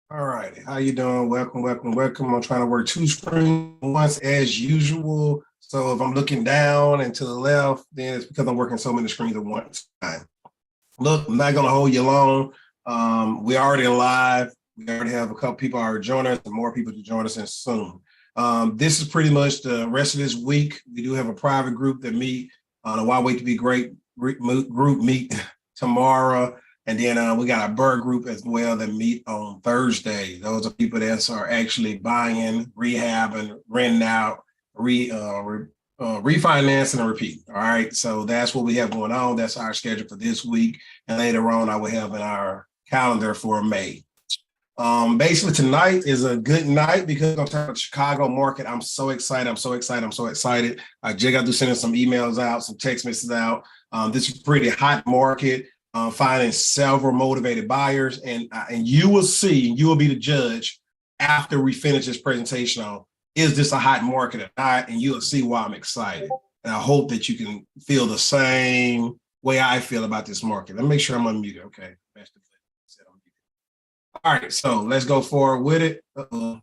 All right, how you doing? Welcome, welcome, welcome. I'm trying to work two screens once as usual. So if I'm looking down and to the left, then it's because I'm working so many screens at once. Look, I'm not going to hold you long. We're already live. We already have a couple people already joining us and more people to join us in soon. This is pretty much the rest of this week. We do have a private group that meet on a Why Wait to Be Great group meet tomorrow. And then we got a bird group as well that meet on Thursday. Those are people that are actually buying, rehabbing, renting out, refinancing and repeat. All right. So that's what we have going on. That's our schedule for this week. And later on, I will have in our calendar for May. Basically, tonight is a good night because I'm talking about the Chicago market. I'm so excited. I'm so excited. I'm so excited. I just got to sending some emails out, some text messages out. This is a pretty hot market. Finding several motivated buyers, and you will see, you will be the judge after we finish this presentation on is this a hot market or not, and you'll see why I'm excited. And I hope that you can feel the same way I feel about this market. Let me make sure I'm unmuted. Okay. All right, so let's go forward with it. All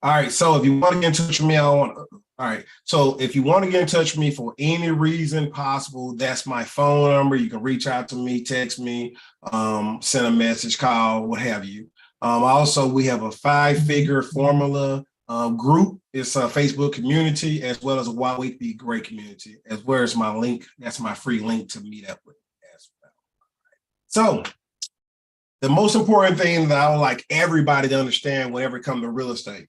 right, so if you want to get in touch with me, all right. So if you want to get in touch with me for any reason possible, that's my phone number. You can reach out to me, text me, send a message, call, what have you. Also, we have a 5-figure formula group. It's a Facebook community as well as a Why Wait to Be Great community, as well as my link. That's my free link to meet up with as well. So the most important thing that I would like everybody to understand whenever it comes to real estate,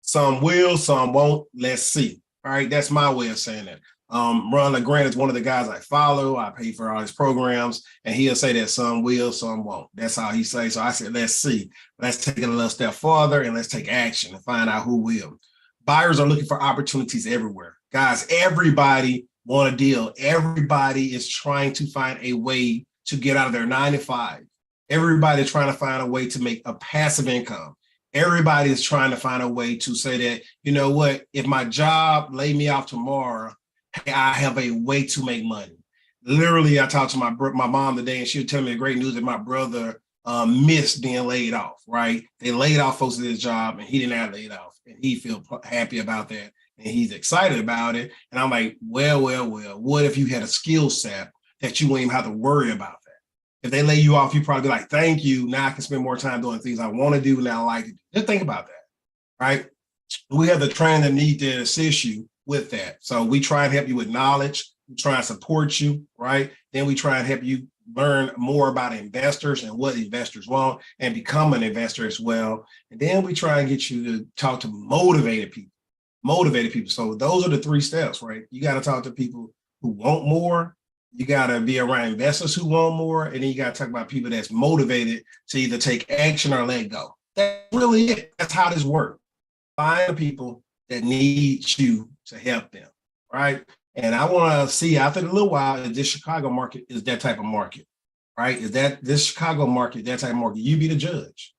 some will, some won't. Let's see. All right, that's my way of saying that. Ron LeGrand is one of the guys I follow. I pay for all his programs, and he'll say that some will, some won't. That's how he says. So I said, let's see. Let's take it a little step farther and let's take action and find out who will. Buyers are looking for opportunities everywhere. Guys, everybody want a deal. Everybody is trying to find a way to get out of their 9 to 5. Everybody's trying to find a way to make a passive income. Everybody is trying to find a way to say that, you know what, if my job lay me off tomorrow, I have a way to make money. Literally, I talked to my mom today, and she would tell me the great news that my brother missed being laid off, right? They laid off folks at his job, and he didn't have laid off, and he feel happy about that, and he's excited about it. And I'm like, well, what if you had a skill set that you wouldn't even have to worry about? If they lay you off, you probably be like, thank you. Now I can spend more time doing things I want to do and I like to do. Just think about that, right? We have the training that need to assist you with that. So we try and help you with knowledge. We try and support you, right? Then we try and help you learn more about investors and what investors want and become an investor as well. And then we try and get you to talk to motivated people. So those are the 3 steps, right? You got to talk to people who want more. You got to be around investors who want more. And then you got to talk about people that's motivated to either take action or let go. That's really it. That's how this works. Find people that need you to help them, right? And I want to see after a little while if this Chicago market is that type of market, right? Is that this Chicago market, that type of market? You be the judge.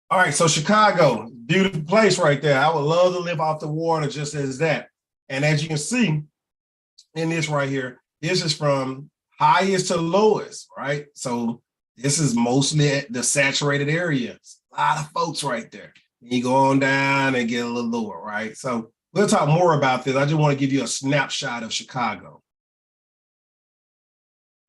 All right, so Chicago, beautiful place right there. I would love to live off the water just as that. And as you can see, in this right here, this is from highest to lowest, right? So this is mostly the saturated areas. A lot of folks right there. You go on down and get a little lower, right? So we'll talk more about this. I just want to give you a snapshot of Chicago.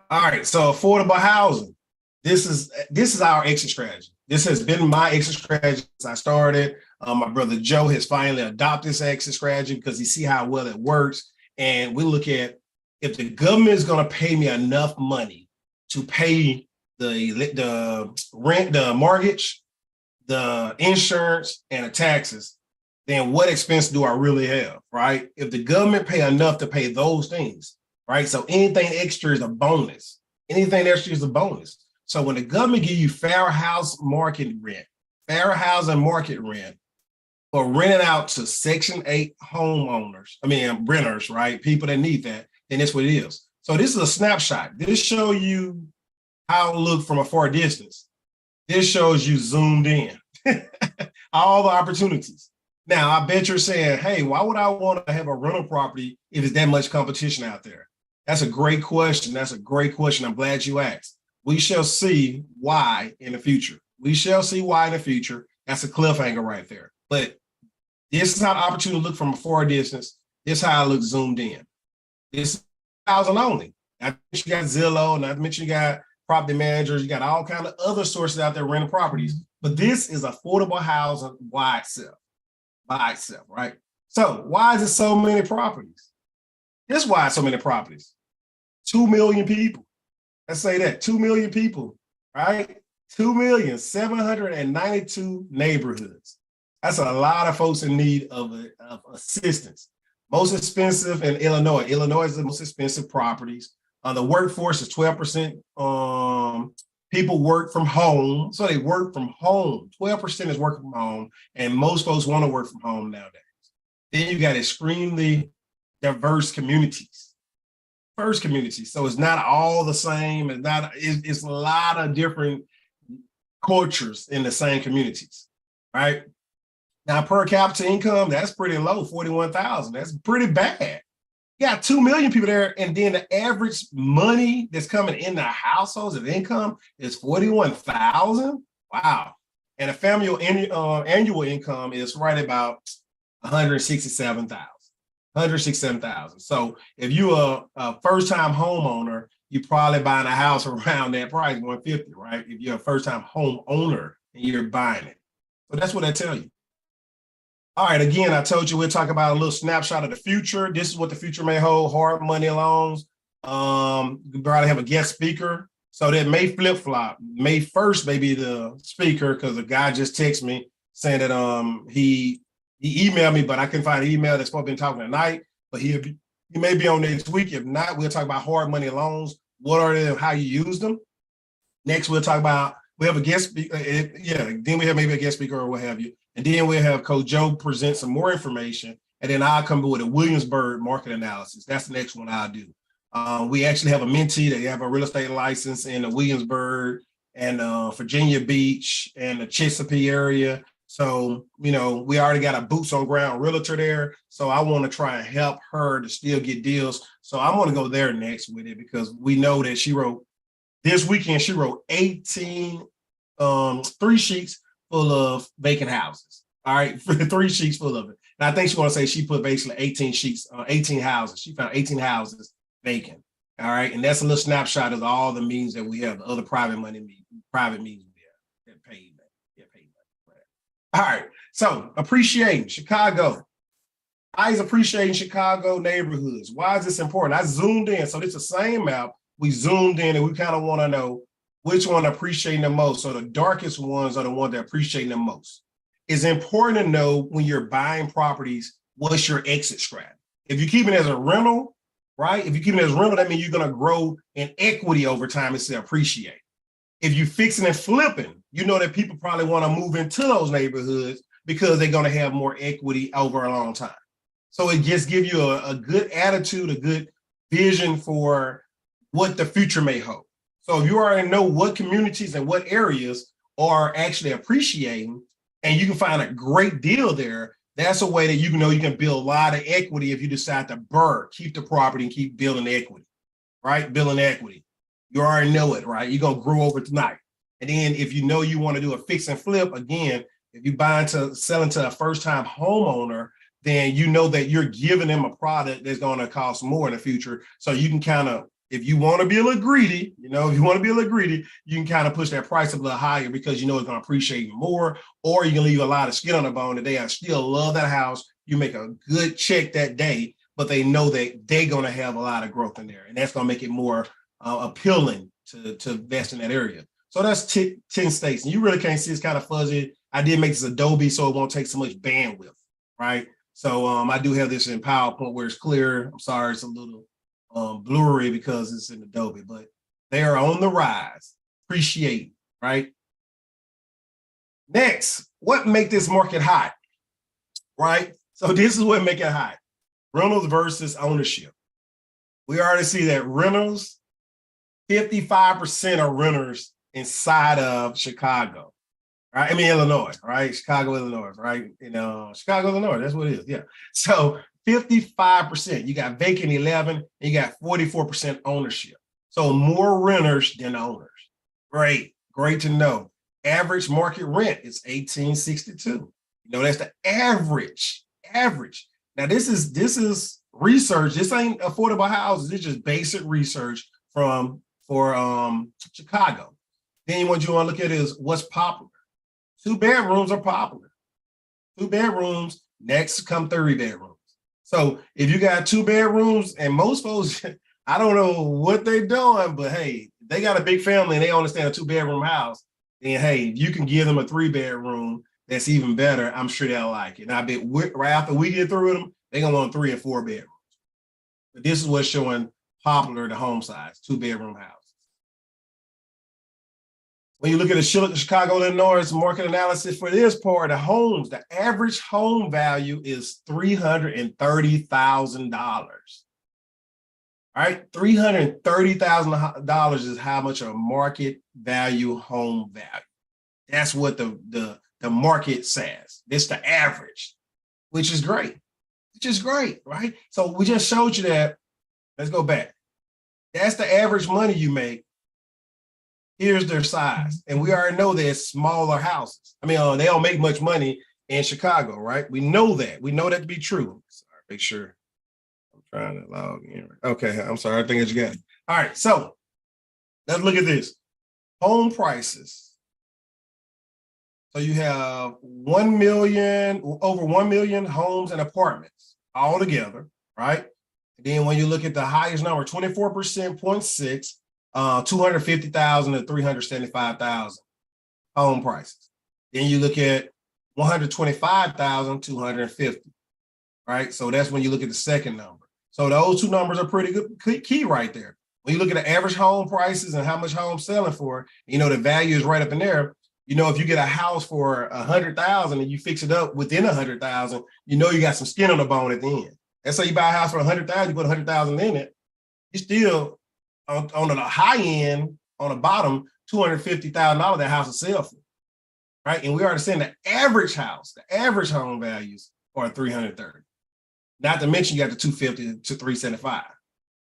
All right, so affordable housing. This is our exit strategy. This has been my exit strategy since I started. My brother Joe has finally adopted this exit strategy because he see how well it works. And we look at if the government is going to pay me enough money to pay the rent, the mortgage, the insurance, and the taxes, then what expense do I really have, right? If the government pay enough to pay those things, right? So anything extra is a bonus. Anything extra is a bonus. So when the government give you fair housing market rent for renting out to Section 8 renters, right? People that need that, then that's what it is. So this is a snapshot. This shows you how it looked from a far distance. This shows you zoomed in. All the opportunities. Now, I bet you're saying, hey, why would I want to have a rental property if it's that much competition out there? That's a great question. I'm glad you asked. We shall see why in the future. We shall see why in the future. That's a cliffhanger right there. But this is how the opportunity look from a far distance. This is how it looks zoomed in. This is housing only. Not to mention you got Zillow, not to mention you got property managers, you got all kind of other sources out there renting properties. But this is affordable housing by itself, right? So why is it so many properties? This is why it's so many properties. 2 million people. Let's say that 2 million people, right? 2,792 neighborhoods. That's a lot of folks in need of assistance. Most expensive in Illinois. Illinois is the most expensive properties. The workforce is 12%. People work from home. So they work from home. 12% is working from home. And most folks want to work from home nowadays. Then you got extremely diverse communities. First communities. So it's not all the same. It's a lot of different cultures in the same communities, right? Now, per capita income, that's pretty low, 41,000. That's pretty bad. You got 2 million people there, and then the average money that's coming in the households of income is 41,000. Wow. And a family annual income is right about 167,000. So if you're a first-time homeowner, you're probably buying a house around that price, 150, right? If you're a first-time homeowner and you're buying it. So that's what I tell you. All right, again, I told you we'll talk about a little snapshot of the future. This is what the future may hold, hard money loans. You probably have a guest speaker. So that may flip-flop. May 1st may be the speaker because the guy just texted me saying that he emailed me, but I couldn't find an email that's supposed to be talking tonight. But he may be on next week. If not, we'll talk about hard money loans. What are they and how you use them? Next, we'll talk about, we have a guest speaker. Then we have maybe a guest speaker or what have you. And then we'll have Coach Joe present some more information. And then I'll come with a Williamsburg market analysis. That's the next one I'll do. We actually have a mentee that have a real estate license in the Williamsburg and Virginia Beach and the Chesapeake area. So, we already got a boots on ground realtor there. So I want to try and help her to still get deals. So I'm going to go there next with it because we know that this weekend, she wrote 3 sheets full of vacant houses. All right, 3 sheets full of it. And I think she want to say she put basically 18 sheets, 18 houses. She found 18 houses vacant. All right, and that's a little snapshot of all the means that we have, the other private means we have that paid. All right, so appreciating Chicago. I is appreciating Chicago neighborhoods. Why is this important? I zoomed in. So it's the same map. We zoomed in and we kind of want to know which one appreciating the most. So the darkest ones are the ones that appreciating the most. It's important to know when you're buying properties, what's your exit strategy. If you keep it as a rental, right? If you keep it as a rental, that means you're going to grow in equity over time and still appreciate. If you're fixing and flipping, you know that people probably want to move into those neighborhoods because they're going to have more equity over a long time. So it just gives you a good attitude, a good vision for what the future may hold. So if you already know what communities and what areas are actually appreciating, and you can find a great deal there, that's a way that you can build a lot of equity if you decide to keep the property and keep building equity, right? Building equity. You already know it, right? You're going to grow over tonight. And then if you know you want to do a fix and flip, again, if you're selling to a first-time homeowner, then you know that you're giving them a product that's going to cost more in the future. So you can kind of, if you want to be a little greedy, you can kind of push that price a little higher because you know it's going to appreciate more, or you can leave a lot of skin on the bone that they still love that house. You make a good check that day, but they know that they're going to have a lot of growth in there. And that's going to make it more appealing to invest in that area. So that's 10 states. And you really can't see, it's kind of fuzzy. I did make this Adobe so it won't take so much bandwidth, right? So I do have this in PowerPoint where it's clear. I'm sorry, it's a little blurry because it's in Adobe, but they are on the rise. Appreciate, right? Next, what make this market hot, right? So this is what make it hot. Rentals versus ownership. We already see that rentals, 55% are renters inside of Chicago, right? I mean, Illinois, right? Chicago, Illinois, right? Chicago, Illinois, that's what it is, yeah. So 55%, you got vacant 11, and you got 44% ownership. So more renters than owners. Great to know. Average market rent is $1,862. You know, that's the average. Now, this is research. This ain't affordable houses. It's just basic research for Chicago. Then what you want to look at is what's popular. 2 bedrooms are popular. 2 bedrooms, next come 3 bedrooms. So if you got 2 bedrooms, and most folks, I don't know what they're doing, but hey, they got a big family and they understand a 2-bedroom house, then hey, you can give them a 3-bedroom that's even better. I'm sure they'll like it. And I bet right after we get through with them, they're gonna want 3 and 4 bedrooms. But this is what's showing popular, the home size, 2-bedroom houses. When you look at the Chicago, Illinois market analysis for this part, the homes, the average home value is $330,000. All right, $330,000 is how much a market value home value. That's what the market says. It's the average, which is great. Right? So we just showed you that. Let's go back. That's the average money you make. Here's their size. And we already know there's smaller houses. I mean, they don't make much money in Chicago, right? We know that. We know that to be true. Sorry, make sure I'm trying to log in. Okay, I'm sorry. I think I just got it. All right, so let's look at this. Home prices. So you have over 1 million homes and apartments all together, right? And then when you look at the highest number, 24%, 0.6, 250,000 to 375,000 home prices. Then you look at 125,250, right? So that's when you look at the second number. So those 2 numbers are pretty good key right there. When you look at the average home prices and how much homes selling for, you know, the value is right up in there. You know, if you get a house for 100,000 and you fix it up within 100,000, you know you got some skin on the bone at the end. Let's say you buy a house for 100,000, you put 100,000 in it, you still on the high end, on the bottom, $250,000 that house will sell for, right? And we already saying the average house, the average home values are 330. Not to mention you got the 250 to 375.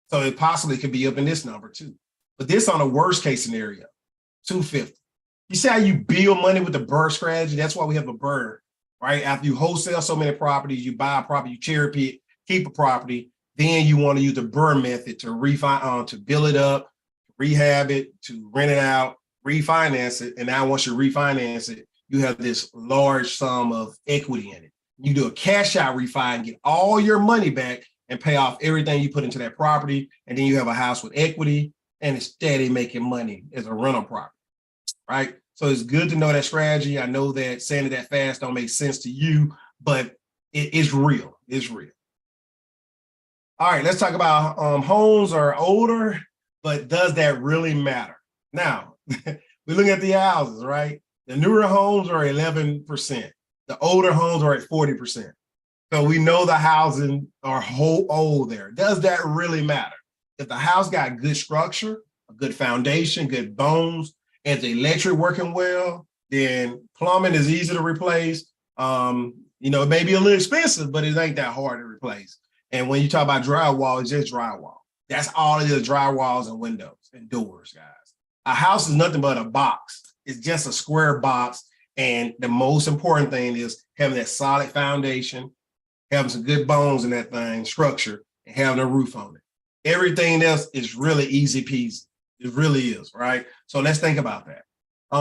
So it possibly could be up in this number too. But this on a worst case scenario, 250. You see how you build money with the BRRRR strategy? That's why we have a BRRRR, right? After you wholesale so many properties, you buy a property, you cherry pick, keep a property, then you want to use the BRRRR method to to build it up, rehab it, to rent it out, refinance it. And now once you refinance it, you have this large sum of equity in it. You do a cash out refi and get all your money back and pay off everything you put into that property. And then you have a house with equity and it's steady making money as a rental property, right? So it's good to know that strategy. I know that saying it that fast don't make sense to you, but it's real. It's real. All right, let's talk about homes are older, but does that really matter? Now, we look at the houses, right? The newer homes are 11%. The older homes are at 40%. So we know the housing are whole old there. Does that really matter? If the house got good structure, a good foundation, good bones, and the electric working well, then plumbing is easy to replace. You know, it may be a little expensive, but it ain't that hard to replace. And when you talk about drywall, it's just drywall. That's all it is, drywalls and windows and doors, guys. A house is nothing but a box. It's just a square box. And the most important thing is having that solid foundation, having some good bones in that thing, structure, and having a roof on it. Everything else is really easy peasy. It really is, right? So let's think about that.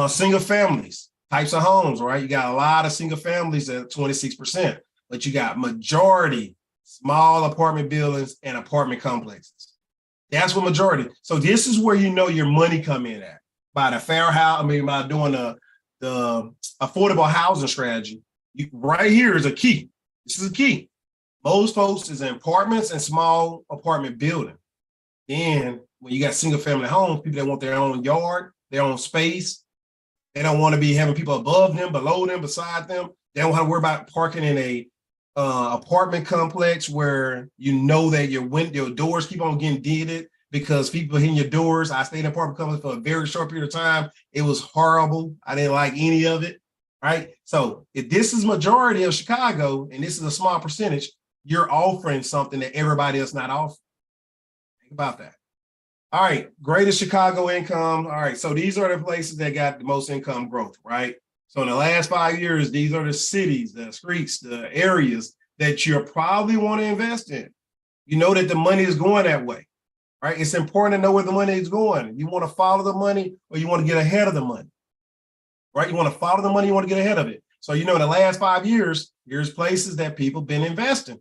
Single families, types of homes, right? You got a lot of single families at 26%, but you got majority small apartment buildings and apartment complexes. That's what majority. So this is where you know your money come in at. By the fair house, by doing the affordable housing strategy, right here is a key. This is a key. Most folks is in apartments and small apartment building. Then when you got single family homes, people that want their own yard, their own space, they don't want to be having people above them, below them, beside them. They don't have to worry about parking in a apartment complex where you know that your doors keep on getting deeded because people hitting your doors. I stayed in an apartment complex for a very short period of time. It was horrible. I didn't like any of it, right? So if this is majority of Chicago and this is a small percentage, you're offering something that everybody else not offering. Think about that. All right, greatest Chicago income. All right, so these are the places that got the most income growth, right? So in the last 5 years, these are the cities, the streets, the areas that you probably want to invest in. You know that the money is going that way, right? It's important to know where the money is going. You want to follow the money or you want to get ahead of the money, right? You want to follow the money, you want to get ahead of it. So, in the last 5 years, here's places that people been investing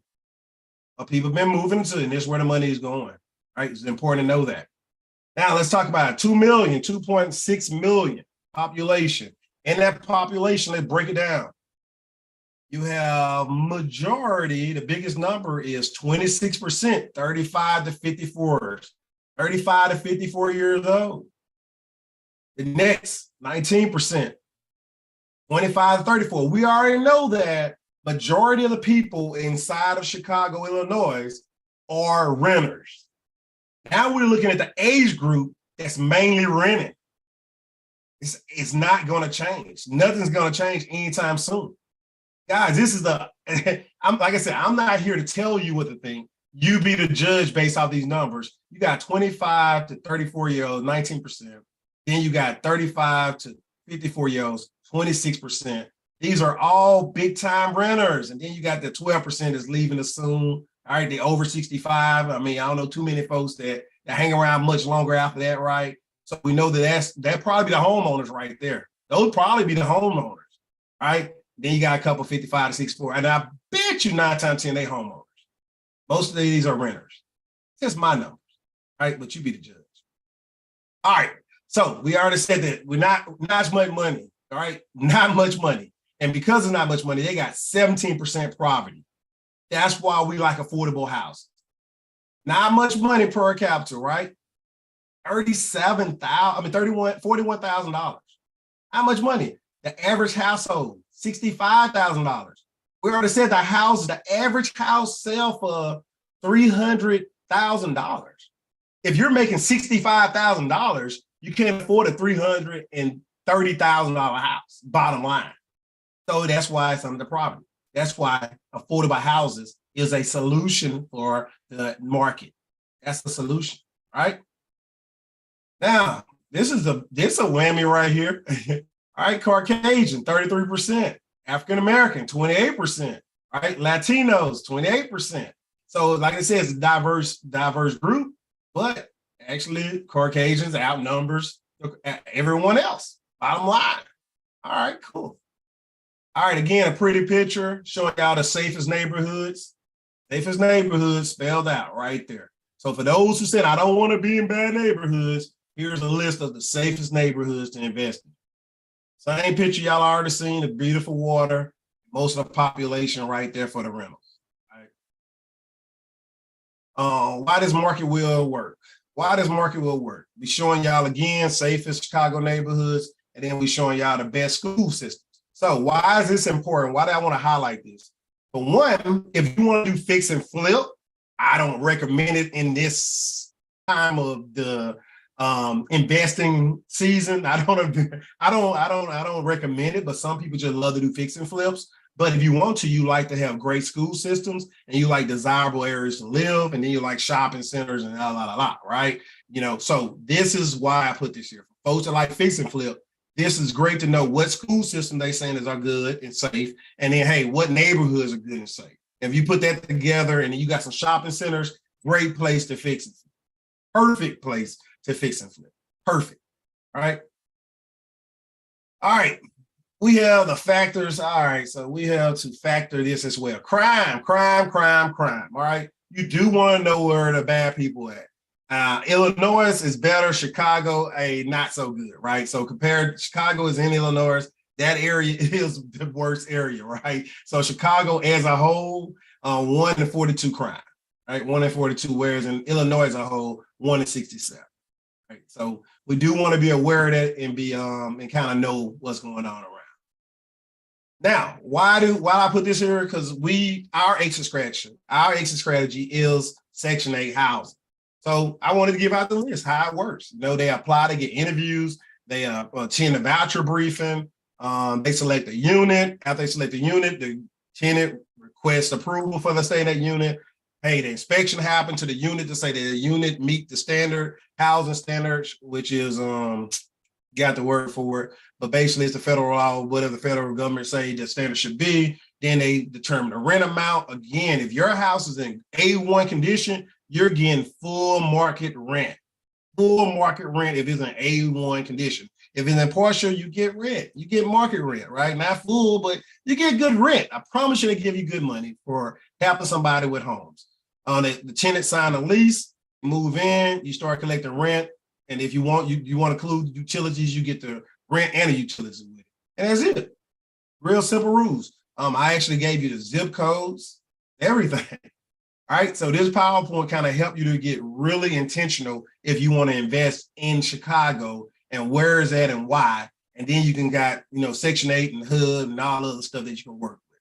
or people been moving to, and this is where the money is going, right? It's important to know that. Now let's talk about 2 million, 2.6 million population. In that population, let's break it down. You have majority, the biggest number is 26%, 35 to 54, 35 to 54 years old. The next, 19%, 25 to 34. We already know that majority of the people inside of Chicago, Illinois are renters. Now we're looking at the age group that's mainly renting. It's not going to change. Nothing's going to change anytime soon. Guys, this is like I said, I'm not here to tell you what to think. You be the judge based off these numbers. You got 25 to 34-year-olds, 19%. Then you got 35 to 54-year-olds, 26%. These are all big time renters. And then you got the 12% that's leaving us soon. All right, they over 65. I mean, I don't know too many folks that hang around much longer after that, right? So we know that probably be the homeowners right there. Those probably be the homeowners, right? Then you got a couple 55 to 64. And I bet you 9 times 10 they homeowners. Most of these are renters. That's my numbers, right? But you be the judge. All right. So we already said that we're not much money, all right? Not much money. And because of not much money, they got 17% poverty. That's why we like affordable housing. Not much money per capita, right? $41,000. How much money? The average household, $65,000. We already said the average house sell for $300,000. If you're making $65,000, you can't afford a $330,000 house, bottom line. So that's why it's under poverty. That's why affordable houses is a solution for the market. That's the solution, right? Now, this is a whammy right here. All right, Caucasian, 33%. African-American, 28%. All right, Latinos, 28%. So like I said, it's a diverse group, but actually Caucasians outnumbers everyone else, bottom line. All right, cool. All right, again, a pretty picture showing y'all the safest neighborhoods. Safest neighborhoods spelled out right there. So for those who said, I don't want to be in bad neighborhoods, here's a list of the safest neighborhoods to invest in. Same picture y'all already seen, the beautiful water, most of the population right there for the rentals. Right? Why does market will work? Why does market will work? We showing y'all again, safest Chicago neighborhoods, and then we showing y'all the best school systems. So why is this important? Why do I want to highlight this? For one, if you want to do fix and flip, I don't recommend it in this time of the investing season. I don't recommend it, but some people just love to do fix and flips. But if you want to, you like to have great school systems and you like desirable areas to live, and then you like shopping centers and right? So this is why I put this here. For folks that like fix and flip, this is great to know what school system they saying are good and safe. And then, hey, what neighborhoods are good and safe. If you put that together and then you got some shopping centers, great place to fix and flip. Perfect place to fix and flip. Perfect. All right. All right. We have the factors. All right. So we have to factor this as well. Crime. All right. You do want to know where the bad people at. Illinois is better. Chicago, not so good, right? So compared, Chicago is in Illinois. That area is the worst area, right? So Chicago as a whole, 1 in 42 crime, right? 1 in 42, whereas in Illinois as a whole, 1 in 67, right? So we do want to be aware of that and be and kind of know what's going on around. Now, why I put this here? Because our exit strategy is Section 8 housing. So I wanted to give out the list, how it works. They apply to get interviews. They attend a voucher briefing. They select a unit. After they select the unit, the tenant requests approval for the stay in that unit. hey, the inspection happened to the unit to say the unit meet the standard, housing standards, which is, got the word for it, but basically it's the federal law, whatever the federal government say the standard should be. Then they determine the rent amount. Again, if your house is in A1 condition, you're getting full market rent. Full market rent if it's in A1 condition. If it's in partial, you get rent. You get market rent, right? Not full, but you get good rent. I promise you they give you good money for helping somebody with homes. The tenant sign a lease, move in, you start collecting rent. And if you want, you want to include utilities, you get the rent and the utilities with it. And that's it. Real simple rules. I actually gave you the zip codes, everything. All right. So this PowerPoint kind of helped you to get really intentional if you want to invest in Chicago and where is that and why. And then you can got, Section 8 and HUD and all other stuff that you can work with.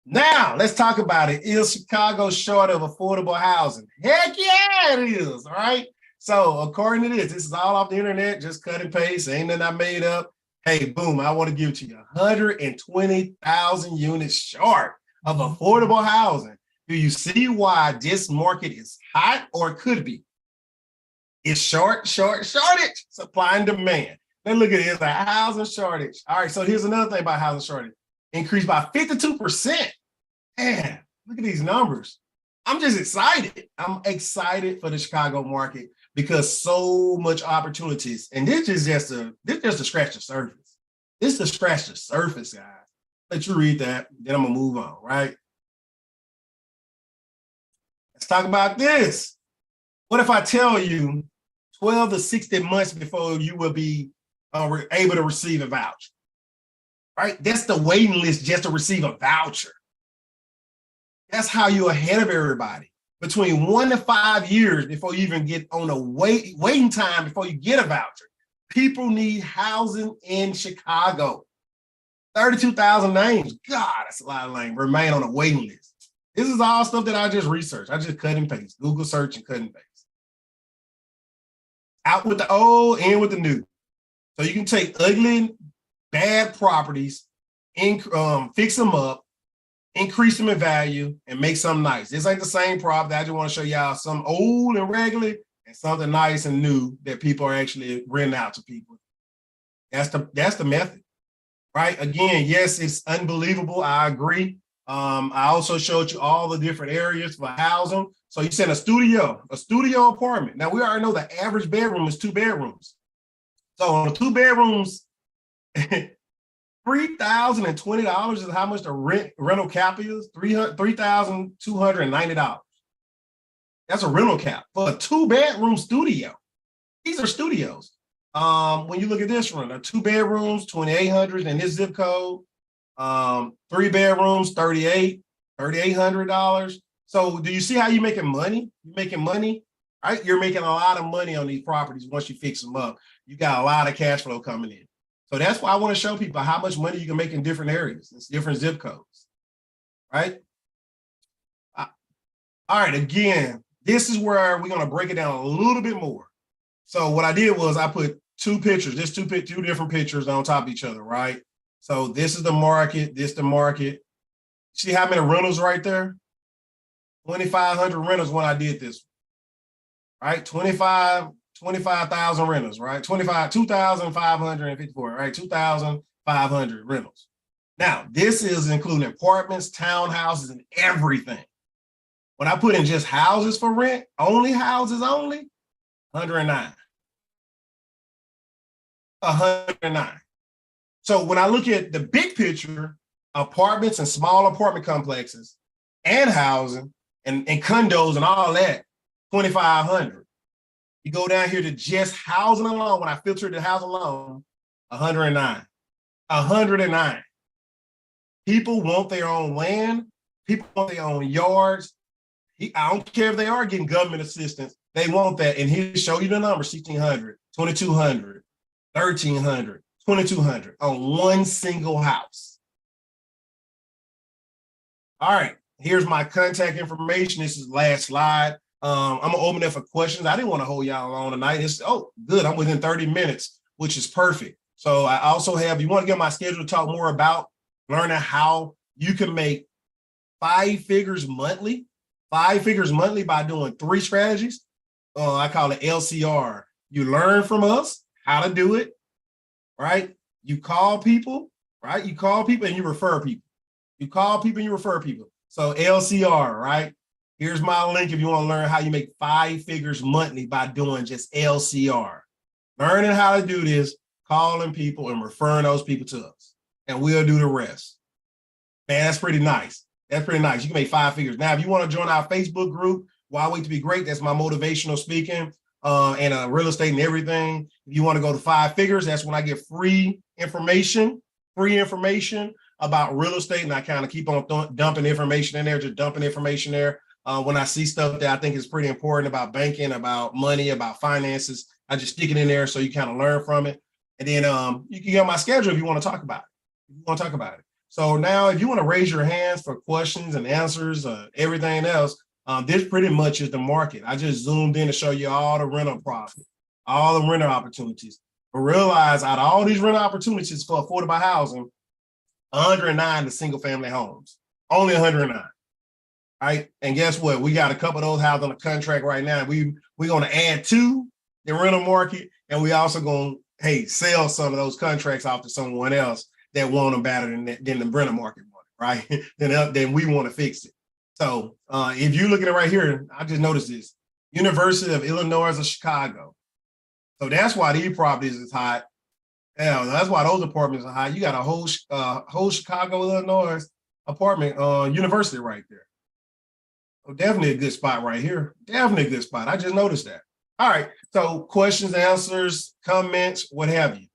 Now, let's talk about it. Is Chicago short of affordable housing? Heck yeah, it is. All right. So according to this is all off the internet, just cut and paste, ain't nothing I made up. Hey, boom, I want to give it to you 120,000 units short of affordable housing. Do you see why this market is hot or could be? It's shortage, supply and demand. Then look at it, it's a housing shortage. All right, so here's another thing about housing shortage. Increased by 52%. Man, look at these numbers. I'm just excited. I'm excited for the Chicago market because so much opportunities. And this is just to scratch the surface. This is to scratch the surface, guys. Let you read that, then I'm gonna move on, right? Let's talk about this. What if I tell you 12 to 60 months before you will be able to receive a voucher, right? That's the waiting list just to receive a voucher. That's how you're ahead of everybody. Between 1 to 5 years before you even get on a waiting time before you get a voucher. People need housing in Chicago. 32,000 names. God, that's a lot of names. Remain on a waiting list. This is all stuff that I just researched. I just cut and paste. Google search and cut and paste. Out with the old, in with the new. So you can take ugly, bad properties, fix them up, increase them in value, and make something nice. This ain't the same property. I just want to show y'all some old and regular and something nice and new that people are actually renting out to people. That's the method, right? Again, yes, it's unbelievable. I agree. I also showed you all the different areas for housing. So you said a studio apartment. Now we already know the average bedroom is 2 bedrooms. So on the 2 bedrooms, $3,020 is how much the rental cap is. $3,290. That's a rental cap for a 2-bedroom studio. These are studios. When you look at this one, 2 bedrooms, 2,800 in this zip code. 3 bedrooms, $3,800. So do you see how you're making money? You're making money, right? You're making a lot of money on these properties once you fix them up. You got a lot of cash flow coming in. So that's why I want to show people how much money you can make in different areas, in different zip codes, right? All right, again, this is where we're going to break it down a little bit more. So what I did was I put 2 pictures, just two different pictures on top of each other, right? So this is the market, this the market. See how many rentals right there? 2,500 rentals when I did this, right? 25,000 rentals, right? 2,554, right? 2,500 rentals. Now, this is including apartments, townhouses, and everything. When I put in just houses for rent, houses only, 109. 109. So when I look at the big picture, apartments and small apartment complexes and housing and condos and all that, 2,500. You go down here to just housing alone, when I filtered the housing alone, 109. 109. People want their own land. People want their own yards. I don't care if they are getting government assistance. They want that. And he'll show you the numbers, 1,600, 2,200, 1,300, 2,200 on one single house. All right, here's my contact information. This is the last slide. I'm gonna open it for questions. I didn't want to hold y'all on tonight. Good. I'm within 30 minutes, which is perfect. So I also have, you want to get my schedule to talk more about learning how you can make 5 figures monthly 5 figures monthly by doing 3 strategies. I call it LCR. You learn from us how to do it, right? You call people, right? You call people and you refer people. You call people and you refer people. So LCR, right? Here's my link if you want to learn how you make 5 figures monthly by doing just LCR. Learning how to do this, calling people and referring those people to us. And we'll do the rest. Man, that's pretty nice. That's pretty nice. You can make 5 figures. Now, if you want to join our Facebook group, Why Wait to Be Great, that's my motivational speaking and real estate and everything. If you want to go to 5 figures, that's when I get free information about real estate. And I kind of keep on dumping information in there, just dumping information there. When I see stuff that I think is pretty important about banking, about money, about finances, I just stick it in there so you kind of learn from it. And then you can get on my schedule if you want to talk about it. So now if you want to raise your hands for questions and answers, everything else, this pretty much is the market. I just zoomed in to show you all the rental profit, all the renter opportunities. But realize out of all these rental opportunities for affordable housing, 109 to single family homes, only 109. Right. And guess what? We got a couple of those houses on the contract right now. We're going to add to the rental market. And we also going to, sell some of those contracts off to someone else that want them better than the rental market right? then we want to fix it. So if you look at it right here, I just noticed this. University of Illinois of Chicago. So that's why these properties is hot. Yeah, that's why those apartments are hot. You got a whole Chicago, Illinois apartment university right there. So definitely a good spot right here. Definitely a good spot. I just noticed that. All right. So questions, answers, comments, what have you.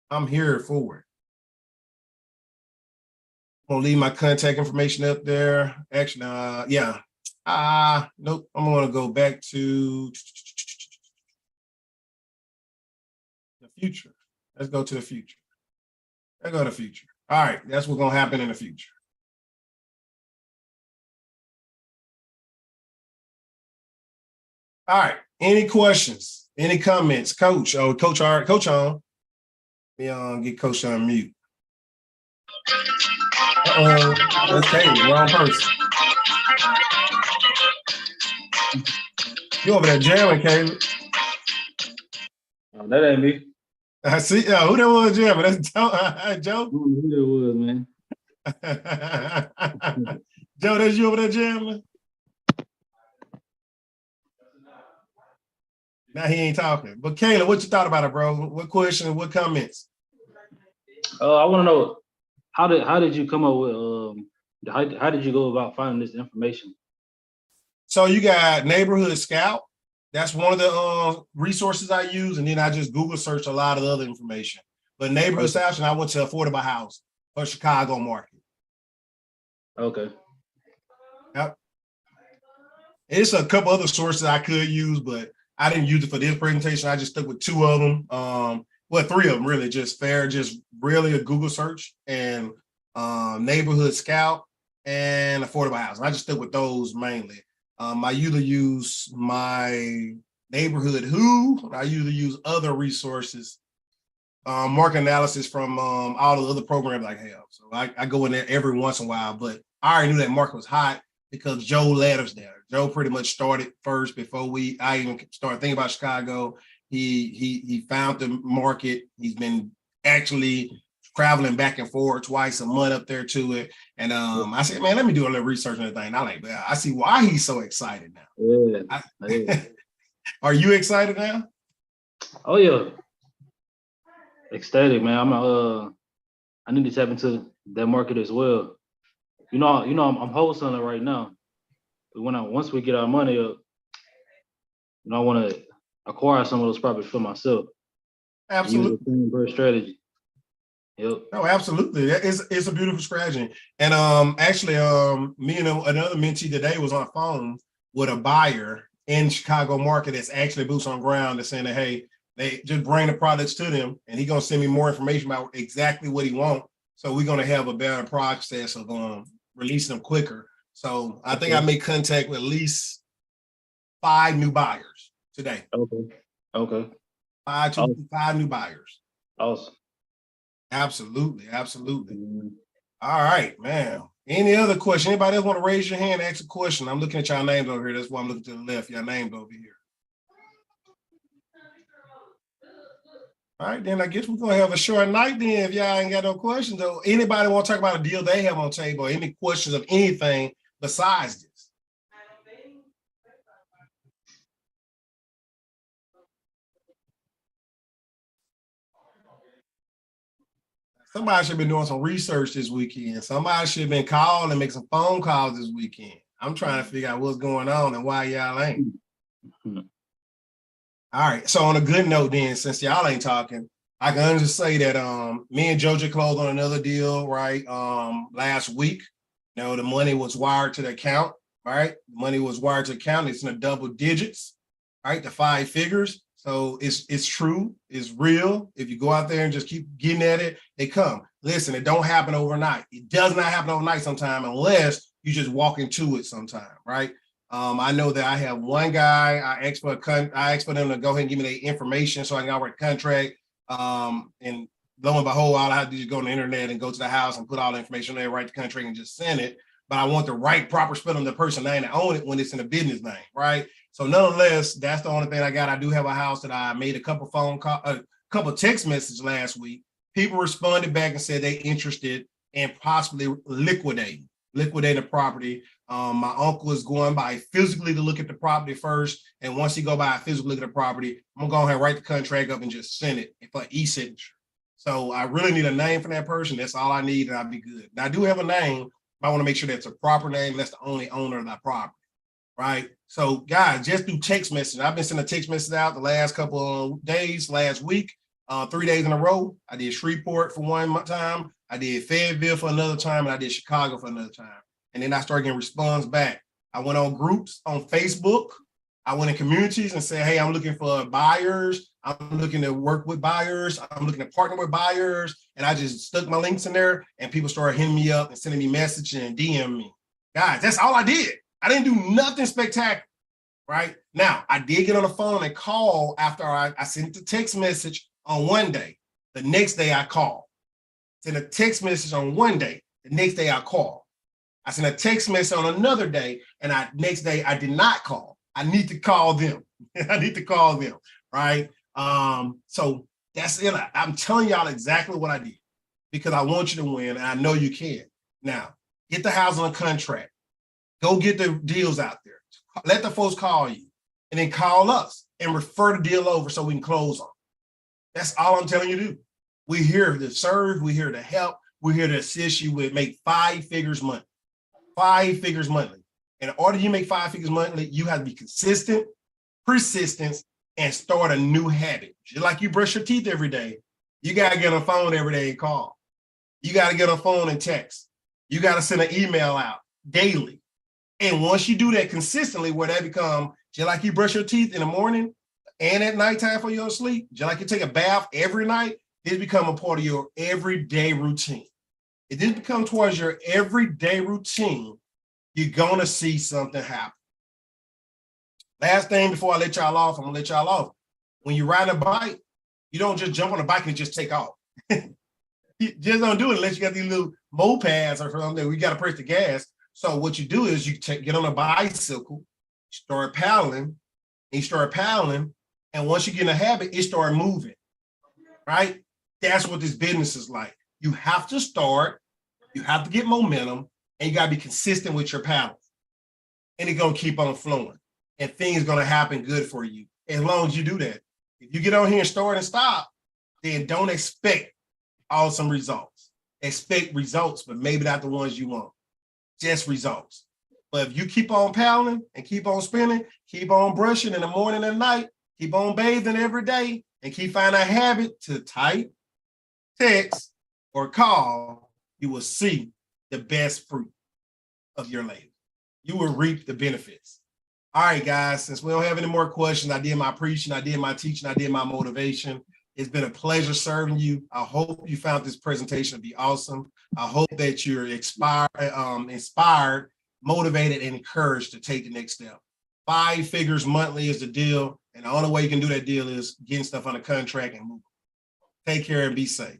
I'm here for it. I'm gonna leave my contact information up there. Actually, yeah. Nope. I'm gonna go back to the future. Let's go to the future. Let's go to the future. All right, that's what's gonna happen in the future. All right. Any questions? Any comments, Coach? Oh, Coach, all right, Coach on. Let me get Coach on mute. That's Caleb, wrong person. You over there jamming, Caleb? Oh, that ain't me. I see. Who that was jamming? That's Joe. Who that was, man? Joe, that's you over there jamming? Now he ain't talking. But Caleb, what you thought about it, bro? What questions? What comments? I want to know how did you come up with how did you go about finding this information? So you got Neighborhood Scout. That's one of the resources I use, and then I just Google search a lot of other information. But Neighborhood Scout, and I went to Affordable House for Chicago market. Okay. Yep. It's a couple other sources I could use, but I didn't use it for this presentation. I just stuck with 2 of them. 3 of them really. Just really a Google search and Neighborhood Scout and Affordable House. And I just stuck with those mainly. I usually use my Neighborhood Who. I usually use other resources, market analysis from all the other programs I have. So I go in there every once in a while, but I already knew that market was hot because Joe led us there. Joe pretty much started first before I even started thinking about Chicago. He found the market. He's been actually traveling back and forth twice a month up there to it. And I said, man, let me do a little research on the thing. I see why he's so excited now. Yeah. Are you excited now? Oh yeah. Ecstatic, man. I need to tap into that market as well. I'm wholesaling right now. But once we get our money up, I want to acquire some of those properties for myself. Absolutely. Use the same bird strategy. Yep. No, absolutely. It's a beautiful strategy. And actually, me and another mentee today was on the phone with a buyer in Chicago market that's actually boots on ground that's saying that, hey, they just bring the products to them and he's going to send me more information about exactly what he wants. So we're going to have a better process of releasing them quicker. So I think I made contact with at least 5 new buyers today. Okay. 5 new buyers. Awesome. Absolutely. All right, man. Any other question? Anybody else want to raise your hand and ask a question? I'm looking at y'all names over here. That's why I'm looking to the left. Y'all names over here. All right, then I guess we're gonna have a short night then if y'all ain't got no questions. Though, anybody want to talk about a deal they have on the table or any questions of anything besides this? Somebody should have been doing some research this weekend. Somebody should have been calling and make some phone calls this weekend. I'm trying to figure out what's going on and why y'all ain't. All right. So on a good note, then, since y'all ain't talking, I can just say that me and Jojo closed on another deal, right? Last week. You know, the money was wired to the account, right? The money was wired to the account. It's in the double digits, right? The 5 figures. So it's true, it's real. If you go out there and just keep getting at it, they come. Listen, it don't happen overnight. It does not happen overnight sometime unless you just walk into it sometime, right? I know that I have one guy, I asked for them to go ahead and give me the information so I can outright contract. And lo and behold, all I have to do is go on the internet and go to the house and put all the information there, write the contract and just send it. But I want the right proper spell on the person name to own it when it's in a business name, right? So nonetheless, that's the only thing I got. I do have a house that I made a couple phone call, a couple text messages last week. People responded back and said they interested in possibly liquidating the property. My uncle is going by physically to look at the property first. And once he go by physically look at the property, I'm gonna go ahead and write the contract up and just send it for e-signature. So I really need a name for that person. That's all I need, and I'll be good. Now I do have a name, but I want to make sure that's a proper name. That's the only owner of that property, right? So guys, just do text message. I've been sending text messages out the last couple of days, last week, 3 days in a row. I did Shreveport for one time. I did Fayetteville for another time, and I did Chicago for another time. And then I started getting response back. I went on groups on Facebook. I went in communities and said, hey, I'm looking for buyers. I'm looking to work with buyers. I'm looking to partner with buyers. And I just stuck my links in there and people started hitting me up and sending me messages and DM me. Guys, that's all I did. I didn't do nothing spectacular, right? Now, I did get on the phone and call after I sent the text message on one day. The next day I called. Sent a text message on one day. The next day I called. I sent a text message on another day, and next day I did not call. I need to call them. I need to call them, right? So that's it. I'm telling y'all exactly what I did because I want you to win, and I know you can. Now, get the house on a contract. Go get the deals out there. Let the folks call you, and then call us and refer the deal over so we can close on it. That's all I'm telling you to do. We're here to serve. We're here to help. We're here to assist you with make 5 figures monthly. 5 figures monthly. In order to make 5 figures monthly, you have to be consistent, persistent, and start a new habit. Just like you brush your teeth every day, you got to get on the phone every day and call. You got to get on the phone and text. You got to send an email out daily. And once you do that consistently, where that become just like you brush your teeth in the morning and at nighttime before you go to sleep, just like you take a bath every night, it become a part of your everyday routine. If this becomes towards your everyday routine, you're going to see something happen. Last thing before I let y'all off, I'm going to let y'all off. When you ride a bike, you don't just jump on the bike and just take off. You just don't do it unless you got these little mopeds or something. We got to press the gas. So what you do is you get on a bicycle, start paddling, and you start paddling. And once you get in a habit, it start moving, right? That's what this business is like. You have to start, you have to get momentum, and you got to be consistent with your paddle. And it's going to keep on flowing. And things are going to happen good for you as long as you do that. If you get on here and start and stop, then don't expect awesome results. Expect results, but maybe not the ones you want. Just results. But if you keep on paddling and keep on spinning, keep on brushing in the morning and night, keep on bathing every day, and keep finding a habit to type, text, or call, you will see the best fruit of your labor. You will reap the benefits. All right, guys, since we don't have any more questions, I did my preaching, I did my teaching, I did my motivation. It's been a pleasure serving you. I hope you found this presentation to be awesome. I hope that you're inspired, motivated, and encouraged to take the next step. 5 figures monthly is the deal, and the only way you can do that deal is getting stuff on a contract and move. Take care and be safe.